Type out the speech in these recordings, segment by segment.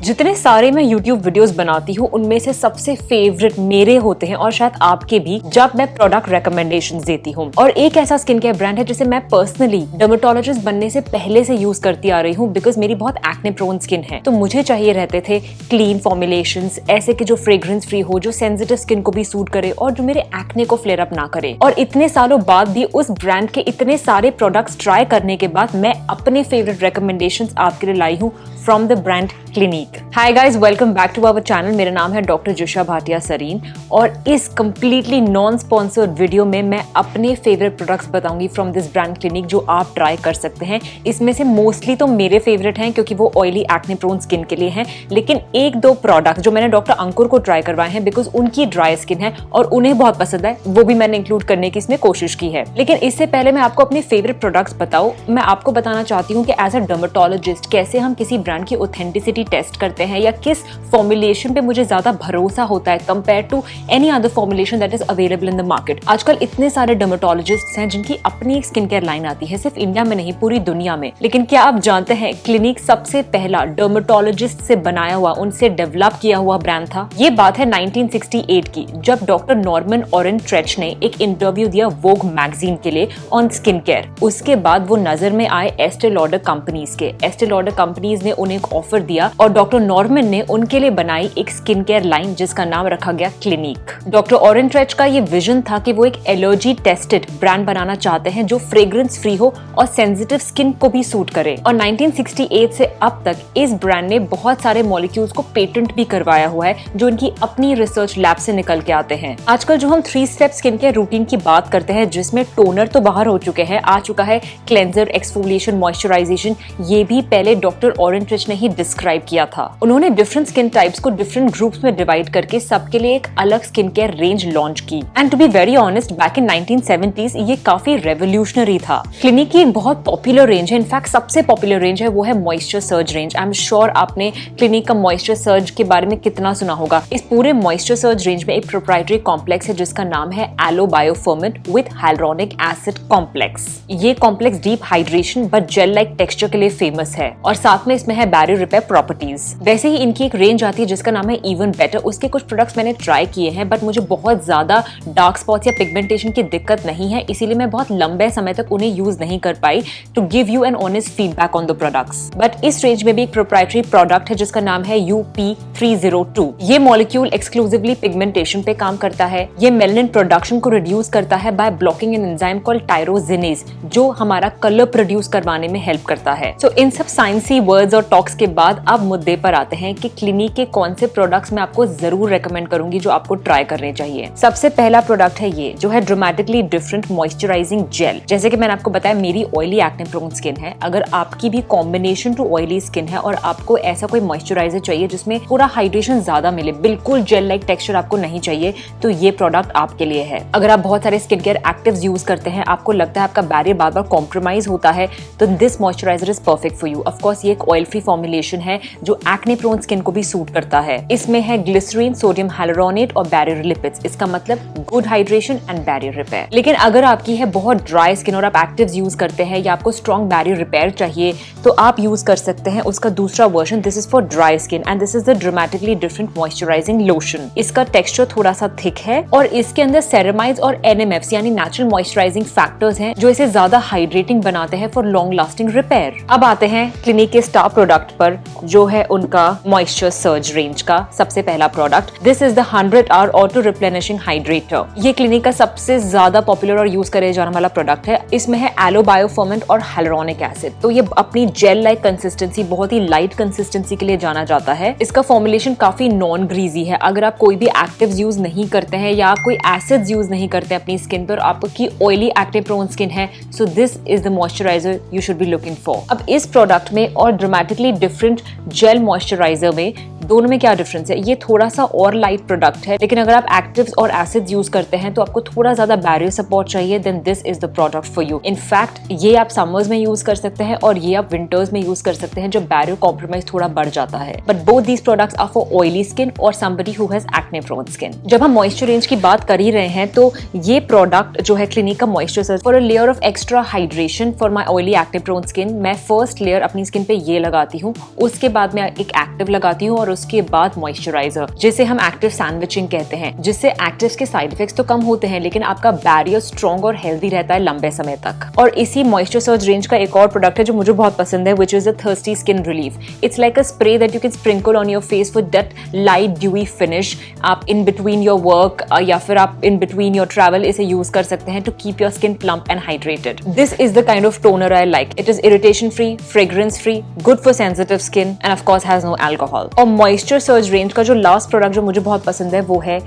जितने सारे मैं YouTube वीडियोस बनाती हूँ उनमें से सबसे फेवरेट मेरे होते हैं और शायद आपके भी, जब मैं प्रोडक्ट रिकमेंडेशंस देती हूँ। और एक ऐसा स्किन केयर ब्रांड है जिसे मैं पर्सनली डर्मेटोलॉजिस्ट बनने से पहले से यूज करती आ रही हूँ, बिकॉज मेरी बहुत एक्ने प्रोन स्किन है। तो मुझे चाहिए रहते थे क्लीन फॉर्मुलेशंस, ऐसे कि जो फ्रेग्रेंस फ्री हो, जो सेंसिटिव स्किन को भी सूट करे और जो मेरे एक्ने को फ्लेयर अप ना करे। और इतने सालों बाद भी उस ब्रांड के इतने सारे प्रोडक्ट्स ट्राई करने के बाद मैं अपने फेवरेट रिकमेंडेशंस आपके लिए लाई हूँ from the brand Clinique. Hi guys, welcome back to our channel. मेरा नाम है डॉक्टर जोशा भाटिया सरीन और इस कंप्लीटली नॉन स्पॉन्सर्ड वीडियो में मैं अपने फेवरेट प्रोडक्ट्स बताऊंगी फ्रॉम दिस ब्रांड क्लिनिक जो आप ट्राई कर सकते हैं। इसमें से मोस्टली तो मेरे फेवरेट हैं क्योंकि वो ऑयली एक्ने प्रोन स्किन के लिए हैं, लेकिन एक दो प्रोडक्ट जो मैंने डॉक्टर अंकुर को ट्राई करवाए हैं बिकॉज उनकी ड्राई स्किन है और उन्हें बहुत पसंद है, वो भी मैंने इंक्लूड करने की इसमें कोशिश की है। लेकिन इससे पहले मैं आपको अपने फेवरेट प्रोडक्ट्स बताऊं, मैं आपको बताना चाहती हूँ कि एज अ डर्मेटोलॉजिस्ट कैसे हम किसी ब्रांड की ऑथेंटिसिटी टेस्ट करते हैं या किस फॉर्मुलेशन पे मुझे ज्यादा भरोसा होता है compare to any other formulation that is available in the market. आजकल इतने सारे डर्मेटोलॉजिस्ट्स हैं जिनकी अपनी एक स्किन केयर लाइन आती है, सिर्फ इंडिया में नहीं पूरी दुनिया में। लेकिन क्या आप जानते हैं क्लिनिक सबसे पहला डर्मेटोलॉजिस्ट से बनाया हुआ, उनसे डेवलप किया हुआ ब्रांड था। ये बात है 1968 की, जब डॉक्टर नॉर्मन ऑरेंट्रेच ने एक इंटरव्यू दिया वोग मैगजीन के लिए ऑन स्किन केयर। उसके बाद वो नजर में आए एस्टे लॉडर कंपनीज के। एस्टे लॉडर कंपनीज ने उन्हें एक ऑफर दिया और डॉक्टर नॉर्मन ने उनके लिए बनाई एक स्किन केयर लाइन जिसका नाम रखा गया क्लिनिक। डॉक्टर ऑरेंट्रेच का ये विजन था कि वो एक एलर्जी टेस्टेड ब्रांड बनाना चाहते हैं जो फ्रेग्रेंस फ्री हो और सेंसिटिव स्किन को भी सूट करे। और 1968 से अब तक इस ब्रांड ने बहुत सारे मॉलिक्यूल्स को पेटेंट भी करवाया हुआ है जो उनकी अपनी रिसर्च लैब से निकल के आते हैं। आजकल जो हम 3 स्टेप स्किन केयर रूटीन की बात करते हैं जिसमें टोनर तो बाहर हो चुके हैं, आ चुका है क्लेंजर, एक्सफोलिएशन, मॉइस्चराइजेशन, ये भी पहले डॉक्टर ऑरेंट्रेच ने ही डिस्क्राइब किया था। उन्होंने डिफरेंट स्किन टाइप्स को डिफरेंट ग्रुप्स में डिवाइड करके सबके लिए एक अलग स्किन केयर रेंज लॉन्च की। And to be very honest, back in 1970s ये काफी रेवोल्यूशनरी था। क्लिनिक की एक बहुत पॉपुलर रेंज है, इनफैक्ट सबसे पॉपुलर रेंज है वो है moisture surge range. I am sure आपने क्लिनिक का मॉइस्चर सर्ज के बारे में कितना सुना होगा। इस पूरे मॉइस्चर सर्ज रेंज में एक प्रोप्राइटरी कॉम्प्लेक्स है जिसका नाम है aloe bioferment with hyaluronic acid complex. ये complex deep hydration but gel like texture के लिए फेमस है और साथ में इसमें है बैरियर रिपेयर प्रॉपर्टीज। वैसे ही इनकी एक रेंज आती है जिसका नाम है इवन बेटर। उसके कुछ प्रोडक्ट्स मैंने ट्राई किए हैं बट मुझे बहुत ज्यादा डार्क स्पॉट्स या पिगमेंटेशन की दिक्कत नहीं है, इसीलिए मैं बहुत लंबे समय तक उन्हें यूज नहीं कर पाई to give you an honest feedback on the products. But इस रेंज में भी एक प्रोप्राइटरी प्रोडक्ट है जिसका नाम है UP302। ये मॉलिक्यूल एक्सक्लूसिवली पिगमेंटेशन पे काम करता है। ये मेलानिन प्रोडक्शन को रिड्यूस करता है by blocking an enzyme called tyrosinase जो हमारा कलर प्रोड्यूस करवाने में हेल्प करता है। सो इन सब साइंसी वर्ड्स और टॉक्स के बाद अब मुद्दे पर आते हैं कि क्लिनिक के कौन से प्रोडक्ट्स मैं आपको जरूर रेकमेंड करूंगी जो आपको ट्राई करने चाहिए। सबसे पहला प्रोडक्ट है ये जो है ड्रामेटिकली डिफरेंट मॉइस्चराइजिंग जेल। जैसे कि मैंने आपको बताया मेरी ऑयली एक्ने प्रोन स्किन है, अगर आपकी भी कॉम्बिनेशन टू ऑयली स्किन है और आपको ऐसा कोई मॉइस्चराइजर चाहिए जिसमें पूरा हाइड्रेशन ज्यादा मिले, बिल्कुल जेल लाइक टेक्सचर आपको नहीं चाहिए, तो ये प्रोडक्ट आपके लिए है। अगर आप बहुत सारे स्किन केयर एक्टिव्स यूज करते हैं, आपको लगता है आपका बैरियर बार बार कॉम्प्रोमाइज होता है, तो this moisturiser is perfect for you. Of course ये एक ऑयल फ्री फॉर्मुलेशन है जो एक्ने प्रोन स्किन को भी सूट करता है। इसमें है ग्लिसरीन, सोडियम हाइलुरोनेट और बैरियर लिपिड्स। इसका मतलब good hydration and barrier repair. लेकिन अगर आपकी है बहुत ड्राई स्किन और आप एक्टिव्स यूज करते हैं या आपको स्ट्रॉन्ग बैरियर रिपेयर चाहिए तो आप यूज कर सकते हैं उसका दूसरा version. This is for dry skin and this is the dramatically different moisturising lotion. इसका टेक्सचर थोड़ा सा थिक है और इसके अंदर सेरेमाइड्स और NMFs यानी नेचुरल मॉइस्चराइजिंग फैक्टर्स हैं जो इसे ज्यादा हाइड्रेटिंग बनाते हैं फॉर लॉन्ग लास्टिंग रिपेयर। अब आते हैं क्लिनिक के स्टार प्रोडक्ट पर जो है उनका मॉइस्चर सर्ज रेंज का सबसे पहला product. This is the 100 hour auto replenishing hydrator. ये क्लिनिक का सबसे ज्यादा पॉपुलर और यूज करे जाने वाला प्रोडक्ट है। इसमें है एलो बायोफर्मेंट और हाइलुरोनिक एसिड। तो ये अपनी जेल लाइक कंसिस्टेंसी, बहुत ही लाइट कंसिस्टेंसी के लिए जाना जाता है। इसका फॉर्मुलेशन काफी नॉन ग्रीजी है। अगर आप कोई भी एक्टिव्स यूज नहीं करते हैं या आप कोई एसिड्स यूज नहीं करते अपनी स्किन पर, आपकी ऑयली एक्ने प्रोन स्किन है, सो this is the moisturiser you should be looking for. अब इस प्रोडक्ट में और ड्रामेटिकली डिफरेंट जेल मॉइस्चराइजर में दोनों में क्या डिफरेंस है? ये थोड़ा सा और लाइट प्रोडक्ट है, लेकिन अगर आप एक्टिव्स और एसिड्स यूज करते हैं तो आपको थोड़ा ज्यादा बैरियर सपोर्ट चाहिए, then this is the product for you. In fact ये आप समर्स में यूज कर सकते हैं और ये आप विंटर्स में यूज कर सकते हैं जब बैरियर कॉम्प्रोमाइज थोड़ा बढ़ जाता है। But both these products are for oily skin और somebody who has acne prone skin. जब हम मॉइस्चर रेंज की बात कर ही रहे हैं तो ये प्रोडक्ट जो है क्लिनिक का moisture surge for a layer of extra hydration for my oily acne prone skin. मैं फर्स्ट लेयर अपनी स्किन पे ये लगाती हूँ, उसके बाद मैं एक एक्टिव लगाती हूँ और उसके बाद मॉइस्चराइजर, जिसे हम एक्टिव सैंडविचिंग कहते हैं, जिससे एक्टिव्स के साइड इफेक्ट्स तो कम होते हैं लेकिन आपका बैरियर स्ट्रॉन्ग और हेल्दी रहता है लंबे समय तक। और इसी मॉइस्चर सर्च रेंज का एक और प्रोडक्ट है जो मुझे बहुत पसंद है, which is a thirsty skin relief. It's like a spray that you can sprinkle on your face with that light dewy finish. आप इन बिटवीन योर वर्क या फिर आप इन बिटवीन योर ट्रैवल इसे यूज कर सकते हैं to keep your skin plump and hydrated. This is the kind of toner I like. It is irritation free, fragrance free, good for sensitive skin and of course has no alcohol. और moisture surge range का जो last product जो मुझे बहुत पसंद है वो है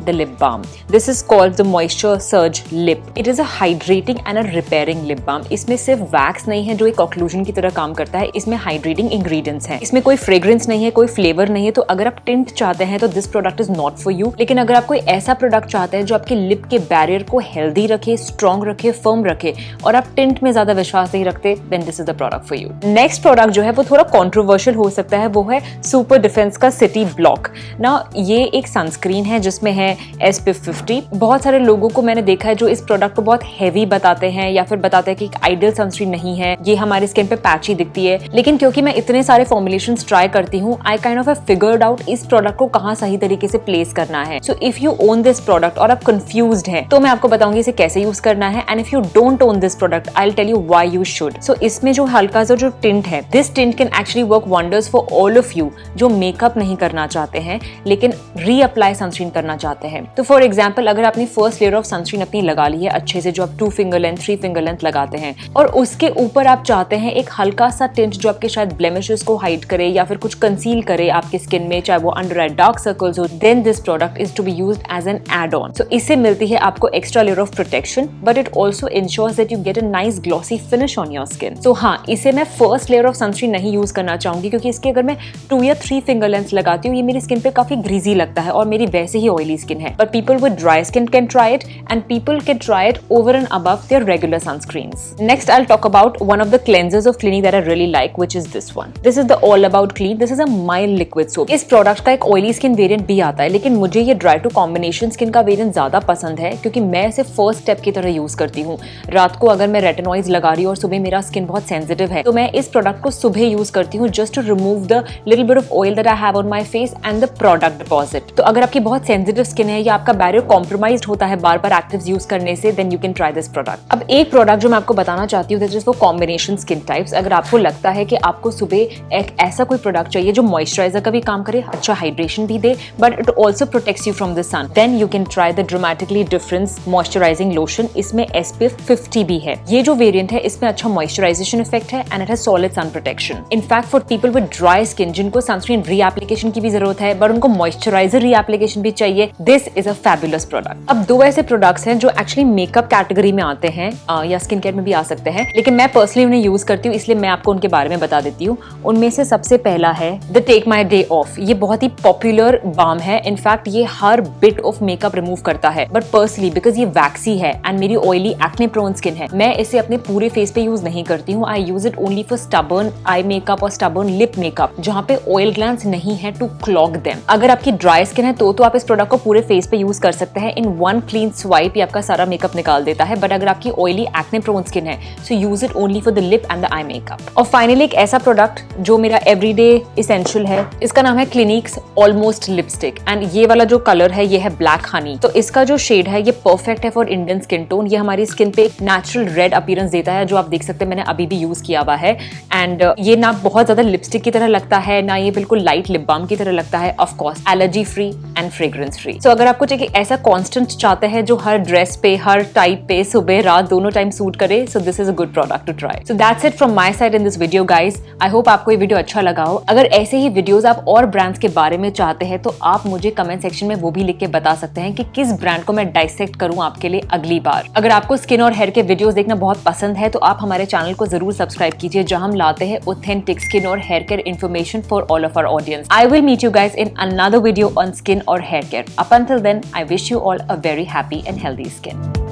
the lip balm. This is called the Moisture Surge Lip. It is a hydrating and a repairing lip balm. इसमें सिर्फ वैक्स नहीं है जो एक ऑक्लूजन की तरह काम करता है, इसमें हाइड्रेटिंग इंग्रेडिएंट्स हैं। इसमें कोई फ्रेग्रेंस नहीं है, कोई फ्लेवर नहीं है, तो अगर आप टिंट चाहते हैं तो this product is not for you. लेकिन अगर आप कोई ऐसा प्रोडक्ट चाहते हैं जो आपके लिप के बैरियर को हेल्दी रखे, स्ट्रॉन्ग रखे, फर्म रखे और आप टिंट में ज्यादा विश्वास नहीं रखते, then this is the product for you. Next product जो है वो थोड़ा कॉन्ट्रोवर्शियल हो सकता है, वो है सुपर डिफेंस का सिटी ब्लॉक ना। ये एक सनस्क्रीन है जिसमें है SPF 50। बहुत सारे लोगों को मैंने देखा है जो इस प्रोडक्ट को बहुत हैवी बताते हैं या फिर बताते हैं कि एक आइडियल सनस्क्रीन नहीं है, ये हमारी स्किन पे पैची दिखती है। लेकिन क्योंकि मैं इतने सारे फॉर्मुलेशंस ट्राई करती हूँ, I kind of have figured out इस प्रोडक्ट को कहाँ सही तरीके से प्लेस करना है। So if you own this product और आप कंफ्यूज्ड हैं तो मैं आपको बताऊंगी इसे कैसे यूज करना है। And if you don't own this product, I will tell you why you should. So इसमें जो हल्का सा जो टिंट है, this tint can actually work wonders for all of you जो मेकअप नहीं करना चाहते हैं लेकिन रीअप्लाई सनस्क्रीन करना चाहते हैं। तो फॉर एग्जाम्पल, अगर आपने फर्स्ट लेयर ऑफ सनस्क्रीन अपनी लगा ली है अच्छे से, जो आप 2 फिंगर लेंथ 3 फिंगर लेंथ लगाते हैं, और उसके ऊपर आप चाहते हैं एक हल्का सा टिंट जो आपके शायद ब्लेमिशेस को हाइड करे या फिर कुछ कंसील करे आपकी स्किन में, चाहे वो अंडर आई डार्क सर्कल्स हो, then this product is to be used as an add on. So इससे मिलती है आपको extra layer of protection, but it also ensures that you get a nice glossy finish on your skin. So हाँ, इसे मैं first layer of sunscreen नहीं use करना चाहूंगी क्योंकि इसके अगर मैं 2 या 3 फिंगर लेंथ लगाती हूँ, ये मेरी स्किन पे काफी ग्रीजी लगता है और मेरी वैसे ही ऑयली स्किन है। But people with dry skin can try it and people can try it over and above their regular sunscreens. Next, I'll talk about one of the cleansers of Clinique that I really like, which is this one. This is the All About Clean. This is a mild liquid soap. इस product का एक oily skin variant भी आता है, लेकिन मुझे ये dry to combination skin का वेरिएंट ज्यादा पसंद है क्योंकि मैं इसे फर्स्ट स्टेप की तरह यूज करती हूँ। रात को अगर मैं रेटिनॉइड्स लगा रही हूँ और सुबह मेरा स्किन बहुत सेंसिटिव है तो मैं इस प्रोडक्ट को सुबह यूज करती हूँ just to remove the little bit of oil that I have on my face and the product deposit. तो अगर आपकी बहुत सेंसिटिव स्किन है या आपका बैरियर कॉम्प्रोमाइज्ड होता है बार बार एक्टिव्स यूज करने से, then you can try this product. अब एक प्रोडक्ट जो मैं आपको बताना चाहती हूँ, this is for combination skin types. अगर आपको लगता है कि आपको सुबह एक ऐसा कोई प्रोडक्ट चाहिए जो मॉइस्चराइजर का भी काम करे, अच्छा हाइड्रेशन भी दे, but it also protects you from the sun, then you can try the dramatically difference moisturising lotion. इसमें SPF 50 भी है। ये जो वेरिएंट है इसमें अच्छा मॉइस्चराइजेशन इफेक्ट है and it has solid sun protection. In fact for people with dry skin जिनको सनस्क्रीन रीएप्लीकेशन की भी जरूरत है बट उनको मॉइस्चराइजर रीएप्लीकेशन भी चाहिए, this is a fabulous product. अब 2 ऐसे प्रोडक्ट्स हैं जो एक्चुअली मेकअप कैटेगरी में आते हैं या स्किन केयर में भी आ सकते हैं, लेकिन मैं पर्सनली उन्हें यूज करती हूँ इसलिए मैं आपको उनके बारे में बता देती हूँ। उनमें से सबसे पहला है the take my day off. ये बहुत ही पॉपुलर बाम है। इनफैक्ट ये हर बिट ऑफ मेकअप रिमूव करता है, बट पर्सनली बिकॉज ये वैक्सी है एंड मेरी ऑयली एक्ने प्रोन स्किन है, मैं इसे अपने पूरे फेस पे यूज नहीं करती हूँ। I use it only for stubborn eye makeup और स्टबर्न लिप मेकअप जहाँ पे ऑयल ग्लैंड्स नहीं है टू क्लॉग देम। अगर आपकी ड्राई स्किन है तो आप इस प्रोडक्ट को पूरे फेस पे यूज कर सकते हैं। इन 1 क्लीन स्वाइप ये आपका सारा मेकअप निकाल देता है। बट अगर आपकी ऑयली एक्ने प्रोन स्किन है so use it only for the lip and the eye makeup. और फाइनली एक ऐसा प्रोडक्ट जो मेरा एवरीडे इसेंशियल है, इसका नाम है क्लिनिक्स ऑलमोस्ट लिपस्टिक एंड ये वाला जो कलर है ये है ब्लैक हनी। तो इसका जो शेड है ये परफेक्ट है फॉर इंडियन स्किन टोन। ये हमारी स्किन पे एक नेचुरल रेड अपीयरेंस देता है जो आप देख सकते हैं मैंने अभी भी यूज किया हुआ है। एंड ये ना बहुत ज्यादा लिपस्टिक की तरह लगता है ना ये बिल्कुल लाइट लिप बाम की तरह लगता है। Of course allergy free and fragrance free. So अगर आप कुछ एक ऐसा कॉन्स्टेंट चाहते हैं जो हर ड्रेस पे, हर टाइप पे, सुबह रात दोनों टाइम सूट करे, so this is a good product to try. So that's it from my side in this video guys. I hope आपको ये वीडियो अच्छा लगा हो। अगर ऐसे ही वीडियोस आप और ब्रांड्स के बारे में चाहते हैं तो आप मुझे कमेंट सेक्शन में वो भी लिख के बता सकते हैं कि किस ब्रांड को मैं डाइसेक्ट करूं आपके लिए अगली बार। अगर आपको स्किन और हेयर के वीडियोस देखना बहुत पसंद है तो आप हमारे चैनल को जरूर सब्सक्राइब कीजिए, जहां हम लाते हैं ऑथेंटिक स्किन और hair care information for all of our audience. I will meet you guys in another video on skin और hair care. Up until then, I wish you all a very happy and healthy skin.